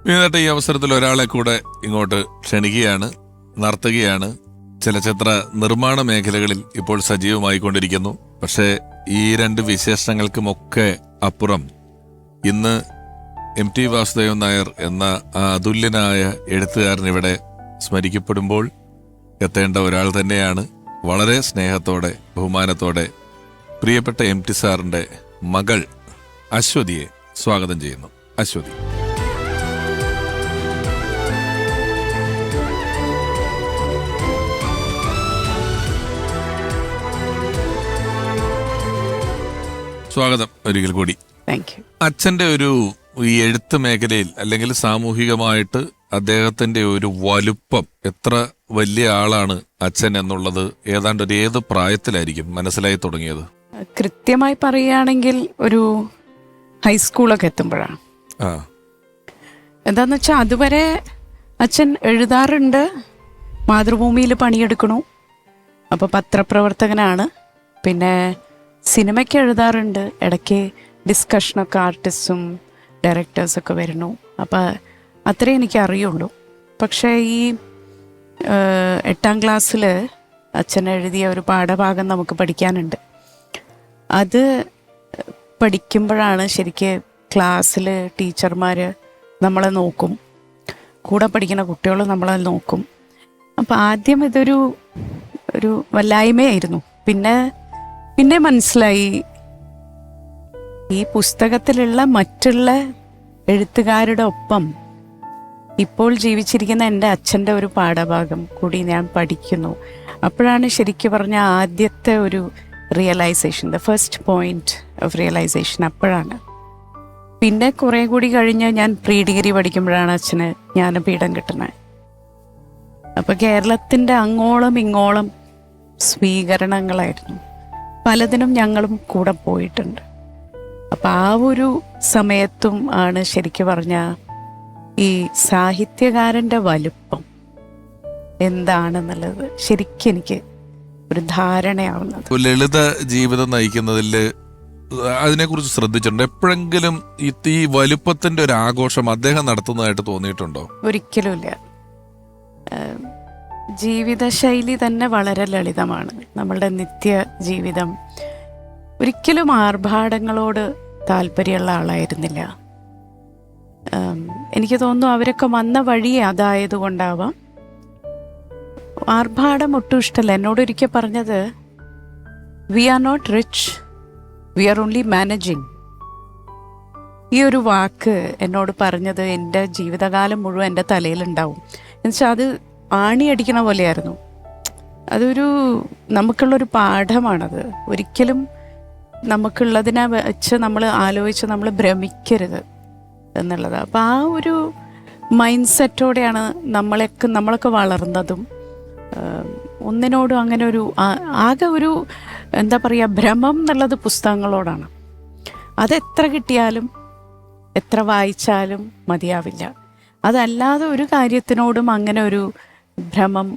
ഇതിനകത്ത് ഈ അവസരത്തിൽ ഒരാളെ കൂടെ ഇങ്ങോട്ട് ക്ഷണിക്കുകയാണ്. നർത്തകിയാണ്. ചലച്ചിത്ര നിർമ്മാണ മേഖലകളിൽ ഇപ്പോൾ സജീവമായിക്കൊണ്ടിരിക്കുന്നു. പക്ഷേ ഈ രണ്ട് വിശേഷണങ്ങൾക്കുമൊക്കെ അപ്പുറം ഇന്ന് MT വാസുദേവൻ നായർ എന്ന ആ അതുല്യനായ എഴുത്തുകാരൻ ഇവിടെ സ്മരിക്കപ്പെടുമ്പോൾ എത്തേണ്ട ഒരാൾ തന്നെയാണ്. വളരെ സ്നേഹത്തോടെ ബഹുമാനത്തോടെ പ്രിയപ്പെട്ട MT സാറിന്റെ മകൾ അശ്വതിയെ സ്വാഗതം ചെയ്യുന്നു. അശ്വതി. സ്വാഗതം ഒരിക്കൽ കൂടി. അച്ഛന്റെ ഒരു ഈ എഴുത്ത് മേഖലയിൽ അല്ലെങ്കിൽ സാമൂഹികമായിട്ട് അദ്ദേഹത്തിന്റെ ഒരു വലുപ്പം, എത്ര വലിയ ആളാണ് അച്ഛൻ എന്നുള്ളത് ഏതാണ്ട് ഒരു ഏത് പ്രായത്തിലായിരിക്കും മനസ്സിലായി തുടങ്ങിയത്? കൃത്യമായി പറയുകയാണെങ്കിൽ ഒരു ഹൈസ്കൂളൊക്കെ എത്തുമ്പോഴാണ്. എന്താന്ന് വെച്ചാൽ അതുവരെ അച്ഛൻ എഴുതാറുണ്ട്, മാതൃഭൂമിയിൽ പണിയെടുക്കണു, അപ്പോൾ പത്രപ്രവർത്തകനാണ്. പിന്നെ സിനിമയ്ക്ക് എഴുതാറുണ്ട്, ഇടയ്ക്ക് ഡിസ്കഷനൊക്കെ ആർട്ടിസ്റ്റും ഡയറക്ടേഴ്സൊക്കെ വരുന്നു. അപ്പോൾ അത്രേ എനിക്ക് അറിയുള്ളൂ. പക്ഷേ ഈ 8ാം ക്ലാസ്സിൽ അച്ഛൻ എഴുതിയ ഒരു പാഠഭാഗം നമുക്ക് പഠിക്കാനുണ്ട്. അത് പഠിക്കുമ്പോഴാണ് ശരിക്ക് ക്ലാസ്സിൽ ടീച്ചർമാർ നമ്മളെ നോക്കും, കൂടെ പഠിക്കുന്ന കുട്ടികൾ നമ്മളെ നോക്കും. അപ്പോൾ ആദ്യം ഇതൊരു വല്ലായ്മയായിരുന്നു. പിന്നെ മനസ്സിലായി ഈ പുസ്തകത്തിലുള്ള മറ്റുള്ള എഴുത്തുകാരുടെ ഒപ്പം ഇപ്പോൾ ജീവിച്ചിരിക്കുന്ന എൻ്റെ അച്ഛൻ്റെ ഒരു പാഠഭാഗം കൂടി ഞാൻ പഠിക്കുന്നു. അപ്പോഴാണ് ശരിക്കും പറഞ്ഞ ആദ്യത്തെ ഒരു realisation, the first point of realisation അപ്പോഴാണ്. പിന്നെ കുറേ കൂടി കഴിഞ്ഞ് ഞാൻ പ്രീ ഡിഗ്രി പഠിക്കുമ്പോഴാണ് അച്ഛന് ജ്ഞാനപീഠം കിട്ടുന്നത്. അപ്പോൾ കേരളത്തിൻ്റെ അങ്ങോളം ഇങ്ങോളം സ്വീകരണങ്ങളായിരുന്നു. പലതിനും ഞങ്ങളും കൂടെ പോയിട്ടുണ്ട്. അപ്പം ആ ഒരു സമയത്തും ആണ് ശരിക്കും പറഞ്ഞാൽ ഈ സാഹിത്യകാരൻ്റെ വലുപ്പം എന്താണെന്നുള്ളത് ശരിക്കും എനിക്ക് ഒരു ധാരണയാവുന്നത്. ലളിത ജീവിതം നയിക്കുന്നതിൽ അതിനെക്കുറിച്ച് ശ്രദ്ധിച്ചിട്ടുണ്ട് എപ്പോഴെങ്കിലും? ഈ വലുപ്പത്തിന്റെ ഒരു ആഘോഷം അദ്ദേഹം നടത്തുന്നതായിട്ട് തോന്നിയിട്ടുണ്ടോ? ഒരിക്കലുമില്ല. ജീവിതശൈലി തന്നെ വളരെ ലളിതമാണ്. നമ്മളുടെ നിത്യ ജീവിതം ഒരിക്കലും ആർഭാടങ്ങളോട് താല്പര്യമുള്ള ആളായിരുന്നില്ല. എനിക്ക് തോന്നുന്നു അവരൊക്കെ വന്ന വഴി അതായത് കൊണ്ടാവാം. ആർഭാടം ഒട്ടും ഇഷ്ടമല്ല. എന്നോട് ഒരിക്കൽ പറഞ്ഞത്, we are not rich, we are only managing. ഈ ഒരു വാക്ക് എന്നോട് പറഞ്ഞത് എൻ്റെ ജീവിതകാലം മുഴുവൻ എൻ്റെ തലയിലുണ്ടാവും. എന്നുവെച്ചാൽ അത് ആണി അടിക്കണ പോലെയായിരുന്നു. അതൊരു നമുക്കുള്ളൊരു പാഠമാണത്. ഒരിക്കലും നമുക്കുള്ളതിനെ വെച്ച് നമ്മൾ ആലോചിച്ച് നമ്മൾ ഭ്രമിക്കരുത് എന്നുള്ളത്. അപ്പം ആ ഒരു മൈൻഡ് സെറ്റോടെയാണ് നമ്മളൊക്കെ വളർന്നതും. ഒന്നിനോടും അങ്ങനെ ഒരു ആകെ ഒരു എന്താ പറയുക, ഭ്രമം എന്നുള്ളത് പുസ്തകങ്ങളോടാണ്. അതെത്ര കിട്ടിയാലും എത്ര വായിച്ചാലും മതിയാവില്ല. അതല്ലാതെ ഒരു കാര്യത്തിനോടും അങ്ങനെ ഒരു ഭ്രമം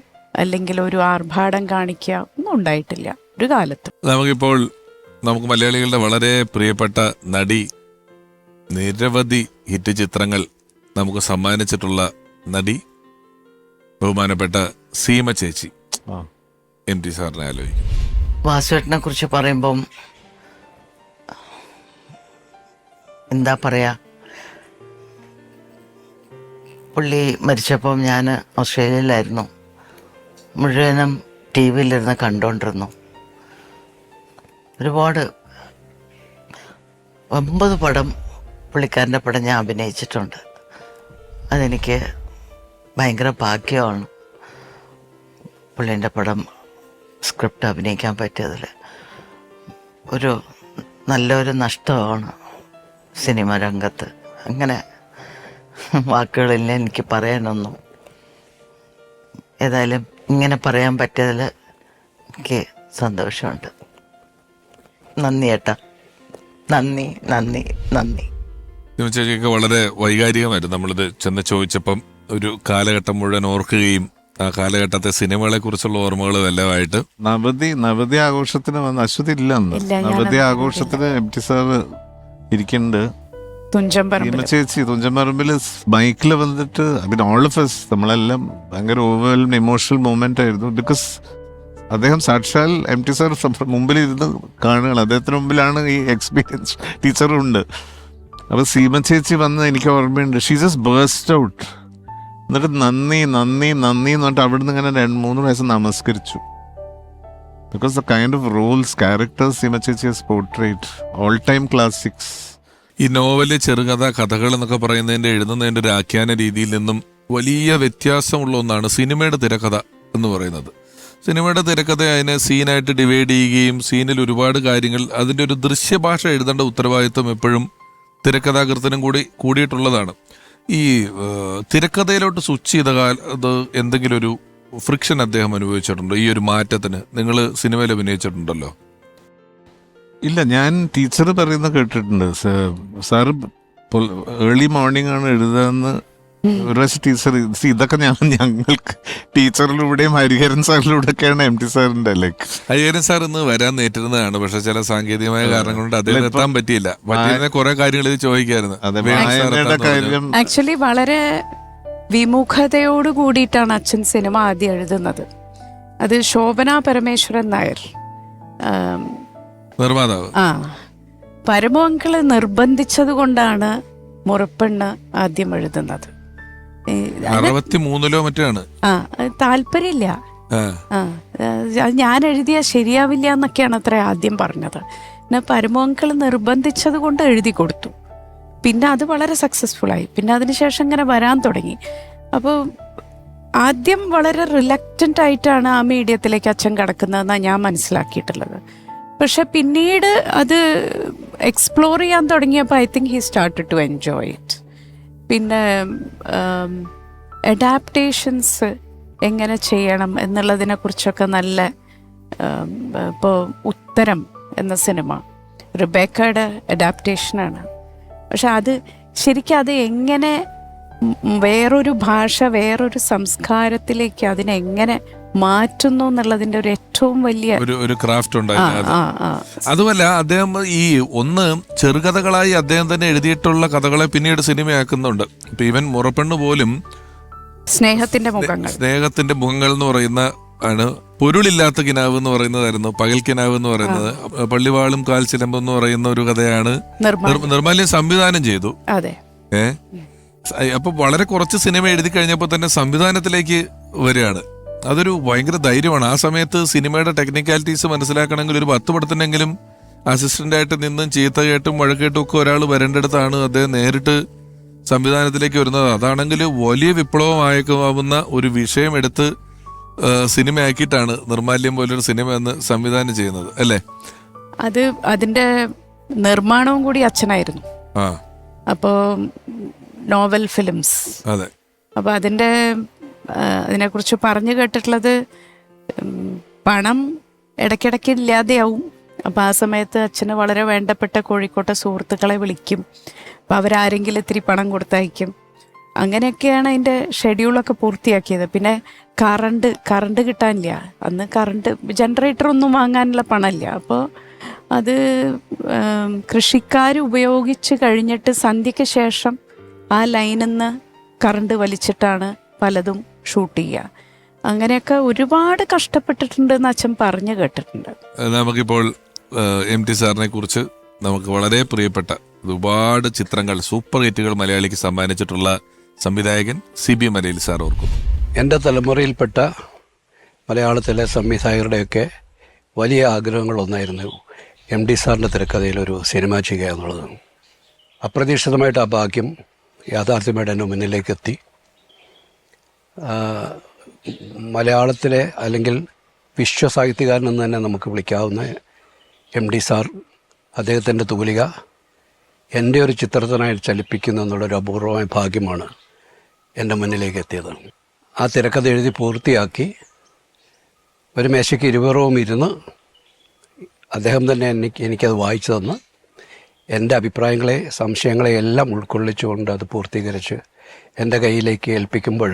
അല്ലെങ്കിൽ ഒരു ആർഭാടം കാണിക്കുക ഒന്നും ഉണ്ടായിട്ടില്ല ഒരു കാലത്തും. നമുക്കിപ്പോൾ നമുക്ക് മലയാളികളുടെ വളരെ പ്രിയപ്പെട്ട നടി, നിരവധി ഹിറ്റ് ചിത്രങ്ങൾ നമുക്ക് സമ്മാനിച്ചിട്ടുള്ള നടി, ബഹുമാനപ്പെട്ട സീമ ചേച്ചി, MT സാറിനെ ആലോചിക്കും. വാസുവേട്ടനെ കുറിച്ച് പറയുമ്പം എന്താ പറയാ, പുള്ളി മരിച്ചപ്പം ഞാൻ ഓസ്ട്രേലിയയിലായിരുന്നു. മുഴുവനും TV-യിലിരുന്ന് കണ്ടുകൊണ്ടിരുന്നു. ഒരുപാട് 9 പടം പുള്ളിക്കാരൻ്റെ പടം ഞാൻ അഭിനയിച്ചിട്ടുണ്ട്. അതെനിക്ക് ഭയങ്കര ഭാഗ്യമാണ്. പുള്ളീൻ്റെ പടം സ്ക്രിപ്റ്റ് അഭിനയിക്കാൻ പറ്റിയതിൽ നല്ലൊരു നഷ്ടമാണ് സിനിമ രംഗത്ത്. അങ്ങനെ വാക്കുകളില്ല എനിക്ക് പറയാനൊന്നും. ഏതായാലും ഇങ്ങനെ പറയാൻ പറ്റിയതിൽ എനിക്ക് സന്തോഷമുണ്ട്. നന്ദി ഏട്ടാ, നന്ദി നന്ദി നന്ദി. ചേച്ചിക്ക് വളരെ വൈകാരികമായിരുന്നു. നമ്മളിത് ചെന്ന് ചോദിച്ചപ്പം ഒരു കാലഘട്ടം മുഴുവൻ ഓർക്കുകയും ആ കാലഘട്ടത്തെ സിനിമകളെ കുറിച്ചുള്ള ഓർമ്മകളും എല്ലാമായിട്ട്. നവതി ആഘോഷത്തിന് വന്ന് അശ്വതി ഇല്ലെന്ന്. നവതി ആഘോഷത്തിന് MT സാറ് ഇരിക്കുന്നുണ്ട്. തുഞ്ചൻ പറമ്പിൽ ചേച്ചി തുഞ്ചൻപറമ്പിൽ ബൈക്കിൽ വന്നിട്ട് ഓൾ ഓഫ് എസ് നമ്മളെല്ലാം ഭയങ്കര ഓവർവെൽഡ് ഇമോഷണൽ മൂമെന്റ് ആയിരുന്നു. ബിക്കോസ് അദ്ദേഹം സാക്ഷാൽ MT സാർ മുമ്പിൽ ഇരുന്ന് കാണുകയാണ്. അദ്ദേഹത്തിന് മുമ്പിലാണ് ഈ എക്സ്പീരിയൻസ് ടീച്ചറും ഉണ്ട്. അപ്പൊ സീമ ചേച്ചി വന്ന് എനിക്ക് ഓർമ്മയുണ്ട്, ഷീ ജസ്റ്റ് ബേസ്റ്റ് ഔട്ട്. എന്നിട്ട് നന്ദി നന്ദി നന്ദി എന്ന് പറഞ്ഞിട്ട് അവിടുന്ന് ഇങ്ങനെ 2-3 പ്രാവശ്യം നമസ്കരിച്ചു. Because the kind of Rolls characters Seema ചേച്ചി ഹസ് പോർട്രേറ്റ് ഓൾ ടൈം ക്ലാസിക്സ്. ഈ നോവല്, ചെറുകഥ, കഥകൾ എന്നൊക്കെ പറയുന്നതിന്റെ എഴുതുന്നതിന്റെ ഒരു ആഖ്യാന രീതിയിൽ നിന്നും വലിയ വ്യത്യാസമുള്ള ഒന്നാണ് സിനിമയുടെ തിരക്കഥ എന്ന് പറയുന്നത്. സിനിമയുടെ തിരക്കഥ അതിനെ സീനായിട്ട് ഡിവൈഡ് ചെയ്യുകയും സീനിൽ ഒരുപാട് കാര്യങ്ങൾ, അതിൻ്റെ ഒരു ദൃശ്യഭാഷ എഴുതേണ്ട ഉത്തരവാദിത്വം എപ്പോഴും തിരക്കഥാകൃത്തിനും കൂടിയിട്ടുള്ളതാണ്. ഈ തിരക്കഥയിലോട്ട് സ്വിച്ച് ചെയ്ത അത് എന്തെങ്കിലും ഒരു ഫ്രിക്ഷൻ അദ്ദേഹം അനുഭവിച്ചിട്ടുണ്ടോ? ഈ ഒരു മാറ്റത്തിന് നിങ്ങൾ സിനിമയിൽ അഭിനയിച്ചിട്ടുണ്ടല്ലോ. ഇല്ല, ഞാൻ ടീച്ചർ പറയുന്ന കേട്ടിട്ടുണ്ട്. സാറ് ഏർലി മോർണിംഗ് ആണ് എഴുതാന്ന് ഒരു പ്രാവശ്യം ടീച്ചർ. ഇതൊക്കെ ഞങ്ങൾക്ക് ടീച്ചറിലൂടെയും ഹരിഹരൻ സാറിലൂടെ ഒക്കെയാണ് MT സാറിന്റെ ലൈക്ക്. ഹരിഹരൻ സാർ ഇന്ന് വരാൻ നേറ്റിരുന്നതാണ്, പക്ഷെ ചില സാങ്കേതികമായ കാരണം കൊണ്ട് അദ്ദേഹം എത്താൻ പറ്റിയില്ല. കുറെ കാര്യങ്ങൾ ഇത് ചോദിക്കായിരുന്നു. ആക്ച്വലി വളരെ വിമുഖതയോട് കൂടിയിട്ടാണ് അച്ഛൻ സിനിമ ആദ്യം എഴുതുന്നത്. അത് ശോഭന പരമേശ്വരൻ നായർ നിർമ്മാതാവ്. പരമോങ്കള് നിർബന്ധിച്ചത് കൊണ്ടാണ് മുറപ്പെണ്ണ് ആദ്യം എഴുതുന്നത്. 63 മറ്റാണ്. താല്പര്യമില്ല. ഞാൻ എഴുതിയാ ശരിയാവില്ല എന്നൊക്കെയാണ് അത്ര ആദ്യം പറഞ്ഞത്. പിന്നെ പരമോങ്കള് നിർബന്ധിച്ചത് കൊണ്ട് എഴുതി കൊടുത്തു. പിന്നെ അത് വളരെ സക്സസ്ഫുൾ ആയി. പിന്നെ അതിനുശേഷം ഇങ്ങനെ വരാൻ തുടങ്ങി. അപ്പോൾ ആദ്യം വളരെ റിലക്റ്റൻ്റ് ആയിട്ടാണ് ആ മീഡിയത്തിലേക്ക് അച്ഛൻ കിടക്കുന്നതെന്നാണ് ഞാൻ മനസ്സിലാക്കിയിട്ടുള്ളത്. പക്ഷെ പിന്നീട് അത് എക്സ്പ്ലോർ ചെയ്യാൻ തുടങ്ങിയപ്പോൾ I think he started to enjoy it. പിന്നെ അഡാപ്റ്റേഷൻസ് എങ്ങനെ ചെയ്യണം എന്നുള്ളതിനെ കുറിച്ചൊക്കെ നല്ല, ഇപ്പോൾ ഉത്തരം എന്ന സിനിമ റിബേക്കയുടെ അഡാപ്റ്റേഷനാണ്. പക്ഷെ അത് ശരിക്കും അത് എങ്ങനെ വേറൊരു ഭാഷ, വേറൊരു സംസ്കാരത്തിലേക്ക് അതിനെങ്ങനെ മാറ്റുന്നു എന്നുള്ളതിന്റെ ഒരു ഏറ്റവും വലിയ ഒരു ക്രാഫ്റ്റ് ഉണ്ടായിരുന്നു. അതുമല്ല, അദ്ദേഹം ഈ ചെറുകഥകളായി അദ്ദേഹം തന്നെ എഴുതിയിട്ടുള്ള കഥകളെ പിന്നീട് സിനിമയാക്കുന്നുണ്ട്. ഇപ്പൊ ഈവൻ മുറപ്പെണ്ണ് പോലും സ്നേഹത്തിന്റെ മുഖങ്ങൾ എന്ന് പറയുന്ന ആണ്. പൊരുളില്ലാത്ത കിനാവ് എന്ന് പറയുന്നതായിരുന്നു പകൽ കിനാവ് എന്ന് പറയുന്നത്. പള്ളിവാളും കാൽച്ചിലമ്പം എന്ന് പറയുന്ന ഒരു കഥയാണ് നിർമ്മാല്യം സംവിധാനം ചെയ്തു. അപ്പൊ വളരെ കുറച്ച് സിനിമ എഴുതി കഴിഞ്ഞപ്പോൾ തന്നെ സംവിധാനത്തിലേക്ക് വരികയാണ്. അതൊരു ഭയങ്കര ധൈര്യമാണ്. ആ സമയത്ത് സിനിമയുടെ ടെക്നിക്കാലിറ്റീസ് മനസ്സിലാക്കണമെങ്കിൽ ഒരു 10 പടത്തിനെങ്കിലും അസിസ്റ്റന്റ് ആയിട്ട് നിന്നും ചീത്ത കേട്ടും വഴക്കേട്ടും ഒക്കെ ഒരാൾ വരേണ്ടടുത്താണ് അദ്ദേഹം നേരിട്ട് സംവിധാനത്തിലേക്ക് വരുന്നത്. അതാണെങ്കിൽ വലിയ വിപ്ലവമായേക്കാവുന്ന ഒരു വിഷയം എടുത്ത് സിനിമയാക്കിയിട്ടാണ് നിർമ്മാല്യം പോലൊരു സിനിമ എന്ന് സംവിധാനം ചെയ്യുന്നത് അല്ലേ? അതിന്റെ നിർമ്മാണവും കൂടി അച്ഛനായിരുന്നു. അപ്പോ നോവൽ ഫിലിംസ്. അതെ. അപ്പൊ അതിനെക്കുറിച്ച് പറഞ്ഞു കേട്ടിട്ടുള്ളത്, പണം ഇടയ്ക്കിടയ്ക്ക് ഇല്ലാതെയാവും. അപ്പം ആ സമയത്ത് അച്ഛന് വളരെ വേണ്ടപ്പെട്ട കോഴിക്കോട്ടെ സുഹൃത്തുക്കളെ വിളിക്കും. അപ്പം അവരാരെങ്കിലും ഇത്തിരി പണം കൊടുത്തയക്കും. അങ്ങനെയൊക്കെയാണ് അതിൻ്റെ ഷെഡ്യൂളൊക്കെ പൂർത്തിയാക്കിയത്. പിന്നെ കറണ്ട് കിട്ടാനില്ല. അന്ന് ജനറേറ്ററൊന്നും വാങ്ങാനുള്ള പണമില്ല. അപ്പോൾ അത് കൃഷിക്കാർ ഉപയോഗിച്ച് കഴിഞ്ഞിട്ട് സന്ധ്യയ്ക്ക് ശേഷം ആ ലൈനിൽ നിന്ന് കറണ്ട് വലിച്ചിട്ടാണ് പലതും ഷൂട്ട് ചെയ്യുക. അങ്ങനെയൊക്കെ ഒരുപാട് കഷ്ടപ്പെട്ടിട്ടുണ്ടെന്ന് അച്ഛൻ പറഞ്ഞു കേട്ടിട്ടുണ്ട്. നമുക്കിപ്പോൾ MT സാറിനെ കുറിച്ച് നമുക്ക് വളരെ പ്രിയപ്പെട്ട ഒരുപാട് ചിത്രങ്ങൾ, സൂപ്പർ ഹിറ്റുകൾ മലയാളിക്ക് സമ്മാനിച്ചിട്ടുള്ള സംവിധായകൻ CB മലയിൽ സാർ ഓർക്കുന്നു. എൻ്റെ തലമുറയിൽപ്പെട്ട മലയാളത്തിലെ സംവിധായകരുടെയൊക്കെ വലിയ ആഗ്രഹങ്ങളൊന്നായിരുന്നു MT സാറിൻ്റെ തിരക്കഥയിലൊരു സിനിമ ചെയ്യുക എന്നുള്ളത്. അപ്രതീക്ഷിതമായിട്ട് ആ ഭാഗ്യം യാഥാർത്ഥ്യമായിട്ട് എൻ്റെ മുന്നിലേക്ക് എത്തി. മലയാളത്തിലെ അല്ലെങ്കിൽ വിശ്വസാഹിത്യകാരനെന്ന് തന്നെ നമുക്ക് വിളിക്കാവുന്ന MT സാർ, അദ്ദേഹത്തിൻ്റെ തൂലിക എൻ്റെ ഒരു ചിത്രത്തിനായി ചലിപ്പിക്കുന്നു എന്നുള്ളൊരു അപൂർവമായ ഭാഗ്യമാണ് എൻ്റെ മുന്നിലേക്ക് എത്തിയത്. ആ തിരക്കഥ എഴുതി പൂർത്തിയാക്കി ഒരു മേശയ്ക്ക് ഇരുപുറവും ഇരുന്ന് അദ്ദേഹം തന്നെ എനിക്കത് വായിച്ചു തന്ന് എൻ്റെ അഭിപ്രായങ്ങളെ, സംശയങ്ങളെ എല്ലാം ഉൾക്കൊള്ളിച്ചുകൊണ്ട് അത് പൂർത്തീകരിച്ച് എൻ്റെ കയ്യിലേക്ക് ഏൽപ്പിക്കുമ്പോൾ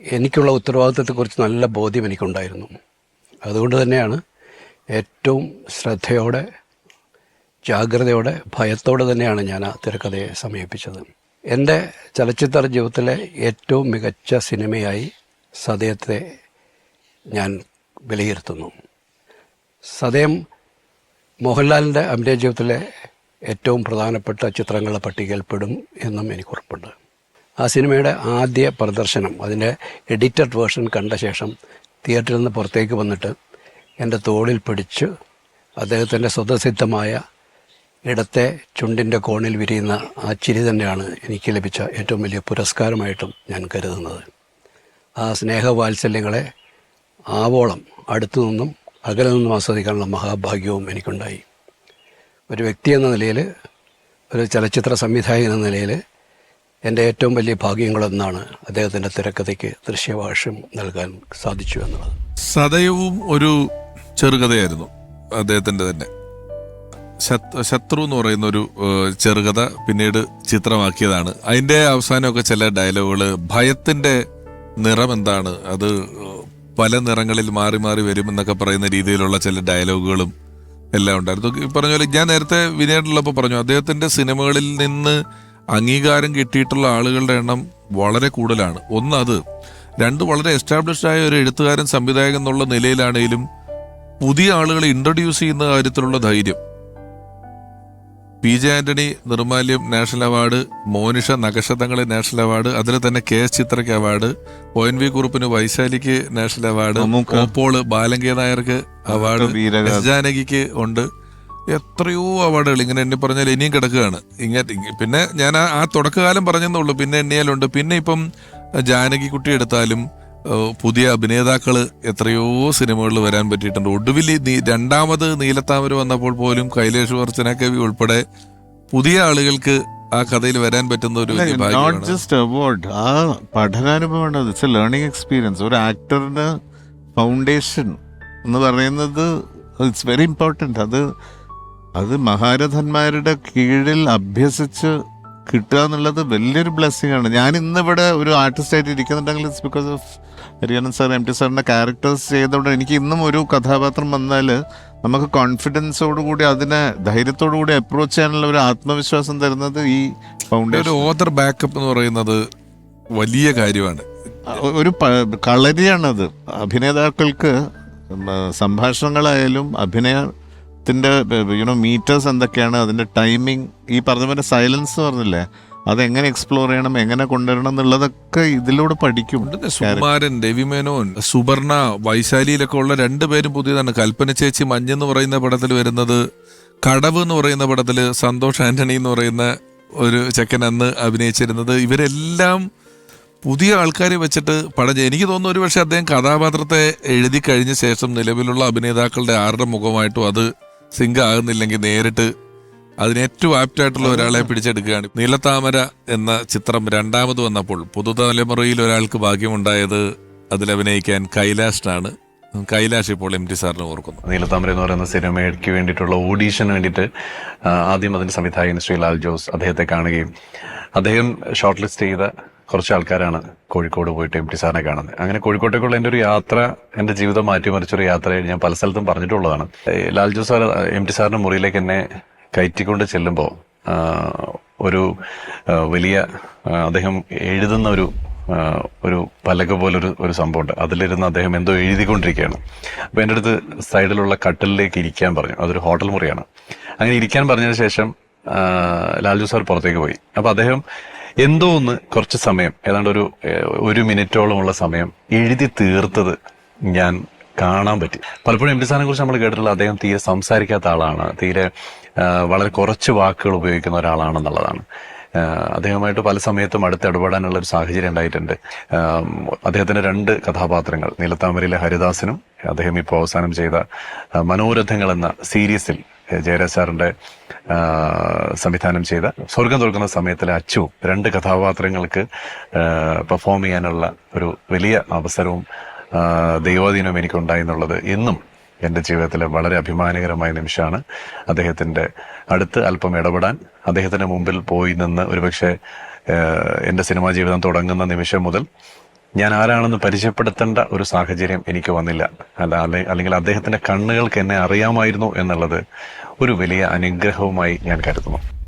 എനിക്കുള്ള ഉത്തരവാദിത്വത്തെക്കുറിച്ച് നല്ല ബോധ്യം എനിക്കുണ്ടായിരുന്നു. അതുകൊണ്ട് തന്നെയാണ് ഏറ്റവും ശ്രദ്ധയോടെ ജാഗ്രതയോടെ ഭയത്തോടെ തന്നെയാണ് ഞാൻ ആ തിരക്കഥയെ സമീപിച്ചത്. എൻ്റെ ചലച്ചിത്ര ജീവിതത്തിലെ ഏറ്റവും മികച്ച സിനിമയായി സതയത്തെ ഞാൻ വിലയിരുത്തുന്നു. സതയം മോഹൻലാലിൻ്റെ അഭിനയ ജീവിതത്തിലെ ഏറ്റവും പ്രധാനപ്പെട്ട ചിത്രങ്ങളുടെ പട്ടികയിൽപ്പെടും എന്നും എനിക്ക് ഉറപ്പുണ്ട്. ആ സിനിമയുടെ ആദ്യ പ്രദർശനം, അതിൻ്റെ എഡിറ്റഡ് വേർഷൻ കണ്ട ശേഷം തിയേറ്ററിൽ നിന്ന് പുറത്തേക്ക് വന്നിട്ട് എൻ്റെ തോളിൽ പിടിച്ച് അദ്ദേഹത്തിൻ്റെ സ്വതസിദ്ധമായ ഇടത്തെ ചുണ്ടിൻ്റെ കോണിൽ വിരിയുന്ന ആ ചിരി തന്നെയാണ് എനിക്ക് ലഭിച്ച ഏറ്റവും വലിയ പുരസ്കാരമായിട്ടും ഞാൻ കരുതുന്നത്. ആ സ്നേഹവാത്സല്യങ്ങളെ ആവോളം അടുത്തു നിന്നും അകലെ നിന്നും ആസ്വദിക്കാനുള്ള മഹാഭാഗ്യവും എനിക്കുണ്ടായി. ഒരു വ്യക്തി എന്ന നിലയിൽ, ഒരു ചലച്ചിത്ര സംവിധായകൻ എന്ന നിലയിൽ എൻ്റെ ഏറ്റവും വലിയ ഭാഗ്യങ്ങളൊന്നാണ് അദ്ദേഹത്തിൻ്റെ തിരക്കഥയ്ക്ക് ദൃശ്യഭാഷ്യം നൽകാൻ സാധിച്ചു എന്നുള്ളത്. സതയവും ഒരു ചെറുകഥയായിരുന്നു അദ്ദേഹത്തിൻ്റെ തന്നെ. ശത്രു എന്ന് പറയുന്ന ഒരു ചെറുകഥ പിന്നീട് ചിത്രമാക്കിയതാണ്. അതിൻ്റെ അവസാനമൊക്കെ ചില ഡയലോഗുകൾ, ഭയത്തിൻ്റെ നിറം എന്താണ്, അത് പല നിറങ്ങളിൽ മാറി മാറി വരുമെന്നൊക്കെ പറയുന്ന രീതിയിലുള്ള ചില ഡയലോഗുകളും എല്ലാം ഉണ്ടായിരുന്നു. ഈ പറഞ്ഞ പോലെ ഞാൻ നേരത്തെ വിനേടുള്ളപ്പോൾ പറഞ്ഞു, അദ്ദേഹത്തിൻ്റെ സിനിമകളിൽ നിന്ന് അംഗീകാരം കിട്ടിയിട്ടുള്ള ആളുകളുടെ എണ്ണം വളരെ കൂടുതലാണ്. ഒന്ന് അത്, രണ്ട് വളരെ എസ്റ്റാബ്ലിഷ്ഡ് ആയ ഒരു എഴുത്തുകാരൻ സംവിധായകൻ എന്നുള്ള നിലയിലാണെങ്കിലും പുതിയ ആളുകളെ ഇൻട്രൊഡ്യൂസ് ചെയ്യുന്ന കാര്യത്തിലുള്ള ധൈര്യം. PJ Antony Nirmalyam national award, Monisha നഖശതങ്ങളെ നാഷണൽ അവാർഡ്, അതിൽ തന്നെ KS ചിത്രയ്ക്ക് അവാർഡ്, ONV കുറുപ്പിന് വൈശാലിക്ക് നാഷണൽ അവാർഡ്, ഓപ്പോൾ ബാലങ്കേ നായർക്ക് അവാർഡ്, എസ് ജാനകിക്ക് ഉണ്ട്. എത്രയോ അവാർഡുകൾ ഇങ്ങനെ എണ്ണി പറഞ്ഞാൽ ഇനിയും കിടക്കുകയാണ്. പിന്നെ ഞാൻ ആ തുടക്കകാലം പറഞ്ഞെന്നുള്ളൂ, പിന്നെ എണ്ണിയാലുണ്ട്. പിന്നെ ഇപ്പം ജാനകി കുട്ടി എടുത്താലും പുതിയ അഭിനേതാക്കൾ എത്രയോ സിനിമകളിൽ വരാൻ പറ്റിയിട്ടുണ്ട്. ഒടുവിൽ രണ്ടാമത് നീലത്താമര വന്നപ്പോൾ പോലും കൈലേഷ് വർച്ചനകവി ഉൾപ്പെടെ പുതിയ ആളുകൾക്ക് ആ കഥയിൽ വരാൻ പറ്റുന്ന ഒരു നോട്ട് ജസ്റ്റ് അവാർഡ്, ആ പഠനാനുഭവമാണ്. It's a learning experience. ഒരു ആക്ടറിന് ഫൗണ്ടേഷൻ എന്ന് പറയുന്നത് ഇറ്റ്സ് വെരി ഇമ്പോർട്ടൻറ്റ്. അത് മഹാരഥന്മാരുടെ കീഴിൽ അഭ്യസിച്ച് കിട്ടുക എന്നുള്ളത് വലിയൊരു ബ്ലെസ്സിങ് ആണ്. ഞാൻ ഇന്നിവിടെ ഒരു ആർട്ടിസ്റ്റായിട്ട് ഇരിക്കുന്നുണ്ടെങ്കിൽ it's because of Hariharan sir, MT സാറിൻ്റെ ക്യാരക്ടേഴ്സ് ചെയ്തതുകൊണ്ട് എനിക്ക് ഇന്നും ഒരു കഥാപാത്രം വന്നാൽ നമുക്ക് കോൺഫിഡൻസോടുകൂടി അതിനെ ധൈര്യത്തോടുകൂടി അപ്രോച്ച് ചെയ്യാനുള്ള ഒരു ആത്മവിശ്വാസം തരുന്നത് ഈ ഫൗണ്ടേഷൻ. ഒരു ഓതർ ബാക്കപ്പ് എന്ന് പറയുന്നത് വലിയ കാര്യമാണ്. ഒരു കളരിയാണത്. അഭിനേതാക്കൾക്ക് സംഭാഷണങ്ങളായാലും അഭിനയത്തിൻ്റെ മീറ്റേഴ്സ് എന്തൊക്കെയാണ്, അതിൻ്റെ ടൈമിങ്, ഈ പറഞ്ഞ പോലെ സൈലൻസ് പറഞ്ഞില്ലേ, അതെങ്ങനെ എക്സ്പ്ലോർ ചെയ്യണം, എങ്ങനെ കൊണ്ടുവരണം എന്നുള്ളതൊക്കെ ഇതിലൂടെ പഠിക്കും. സുകുമാരൻ, രവിമേനോൻ, സുബർണ, വൈശാലിയിലൊക്കെ ഉള്ള രണ്ടുപേരും പുതിയതാണ്. കൽപ്പന ചേച്ചി മഞ്ഞെന്ന് പറയുന്ന പടത്തിൽ വരുന്നത്, കടവ് എന്ന് പറയുന്ന പടത്തിൽ സന്തോഷ് ആന്റണി എന്ന് പറയുന്ന ഒരു ചെക്കൻ അന്ന് അഭിനയിച്ചിരുന്നത്. ഇവരെല്ലാം പുതിയ ആൾക്കാരെ വെച്ചിട്ട് എനിക്ക് തോന്നുന്നു ഒരു പക്ഷേ അദ്ദേഹം കഥാപാത്രത്തെ എഴുതി കഴിഞ്ഞ ശേഷം നിലവിലുള്ള അഭിനേതാക്കളുടെ ആരുടെ മുഖമായിട്ടും അത് സിങ്ക് ആകുന്നില്ലെങ്കിൽ നേരിട്ട് അതിനേറ്റവും ആപ്റ്റായിട്ടുള്ള ഒരാളെ പിടിച്ചെടുക്കുകയാണ്. നീലത്താമര എന്ന ചിത്രം രണ്ടാമത് വന്നപ്പോൾ പുതുതലമുറയിൽ ഒരാൾക്ക് ഭാഗ്യമുണ്ടായത് അതിലഭിനയിക്കാൻ കൈലാഷിനാണ്. കൈലാഷ് ഇപ്പോൾ MT സാറിന് ഓർക്കുന്നു. നീലത്താമര എന്ന് പറയുന്ന സിനിമയ്ക്ക് വേണ്ടിയിട്ടുള്ള ഓഡീഷന് വേണ്ടിയിട്ട് ആദ്യം അതിൻ്റെ സംവിധായകൻ ശ്രീ ലാൽ ജോസ് അദ്ദേഹത്തെ കാണുകയും അദ്ദേഹം ഷോർട്ട് ലിസ്റ്റ് ചെയ്ത കുറച്ച് ആൾക്കാരാണ് കോഴിക്കോട് പോയിട്ട് MT സാറിനെ കാണുന്നത്. അങ്ങനെ കോഴിക്കോട്ടേക്കുള്ള എൻ്റെ ഒരു യാത്ര, എൻ്റെ ജീവിതം മാറ്റിമറിച്ചൊരു യാത്രയിൽ ഞാൻ പല സ്ഥലത്തും പറഞ്ഞിട്ടുള്ളതാണ്. ലാൽ ജോസ് സാർ MT സാറിൻ്റെ മുറിയിലേക്ക് എന്നെ കയറ്റിക്കൊണ്ട് ചെല്ലുമ്പോൾ ഒരു വലിയ അദ്ദേഹം എഴുതുന്ന ഒരു പലക പോലൊരു സംഭവമുണ്ട്. അതിലിരുന്ന് അദ്ദേഹം എന്തോ എഴുതിക്കൊണ്ടിരിക്കുകയാണ്. അപ്പോൾ എൻ്റെ അടുത്ത് സൈഡിലുള്ള കട്ടിലേക്ക് ഇരിക്കാൻ പറഞ്ഞു. അതൊരു ഹോട്ടൽ മുറിയാണ്. അങ്ങനെ ഇരിക്കാൻ പറഞ്ഞതിന് ശേഷം ലാൽജു സാർ പുറത്തേക്ക് പോയി. അപ്പോൾ അദ്ദേഹം എന്തോ ഒന്ന് കുറച്ച് സമയം, ഏതാണ്ട് ഒരു മിനിറ്റോളമുള്ള സമയം എഴുതി തീർത്തത് ഞാൻ കാണാൻ പറ്റി. പലപ്പോഴും MT സാറിനെ കുറിച്ച് നമ്മൾ കേട്ടിട്ടുള്ള അദ്ദേഹം തീരെ സംസാരിക്കാത്ത ആളാണ്, തീരെ വളരെ കുറച്ച് വാക്കുകൾ ഉപയോഗിക്കുന്ന ഒരാളാണെന്നുള്ളതാണ്. അദ്ദേഹമായിട്ട് പല സമയത്തും അടുത്ത് ഇടപെടാനുള്ള ഒരു സാഹചര്യം ഉണ്ടായിട്ടുണ്ട്. അദ്ദേഹത്തിൻ്റെ 2 കഥാപാത്രങ്ങൾ, നീലത്താമരയിലെ ഹരിദാസനും അദ്ദേഹം ഇപ്പോൾ അവസാനം ചെയ്ത മനോരഥങ്ങൾ എന്ന സീരീസിൽ ജയരാജ് സാറിൻ്റെ സംവിധാനം ചെയ്ത സ്വർഗം തുറക്കുന്ന സമയത്തിലെ അച്ചുവും 2 കഥാപാത്രങ്ങൾക്ക് പെർഫോം ചെയ്യാനുള്ള ഒരു വലിയ അവസരവും ദൈവാധീനവും എനിക്കുണ്ടായി എന്നുള്ളത് എന്നും എൻ്റെ ജീവിതത്തിലെ വളരെ അഭിമാനകരമായ നിമിഷമാണ്. അദ്ദേഹത്തിൻ്റെ അടുത്ത് അല്പം ഇടപെടാൻ, അദ്ദേഹത്തിൻ്റെ മുമ്പിൽ പോയി നിന്ന് ഒരുപക്ഷെ എൻ്റെ സിനിമാ ജീവിതം തുടങ്ങുന്ന നിമിഷം മുതൽ ഞാൻ ആരാണെന്ന് പരിചയപ്പെടുത്തേണ്ട ഒരു സാഹചര്യം എനിക്ക് വന്നില്ല. അല്ലെങ്കിൽ അദ്ദേഹത്തിൻ്റെ കണ്ണുകൾക്ക് എന്നെ അറിയാമായിരുന്നു എന്നുള്ളത് ഒരു വലിയ അനുഗ്രഹവുമായി ഞാൻ കരുതുന്നു.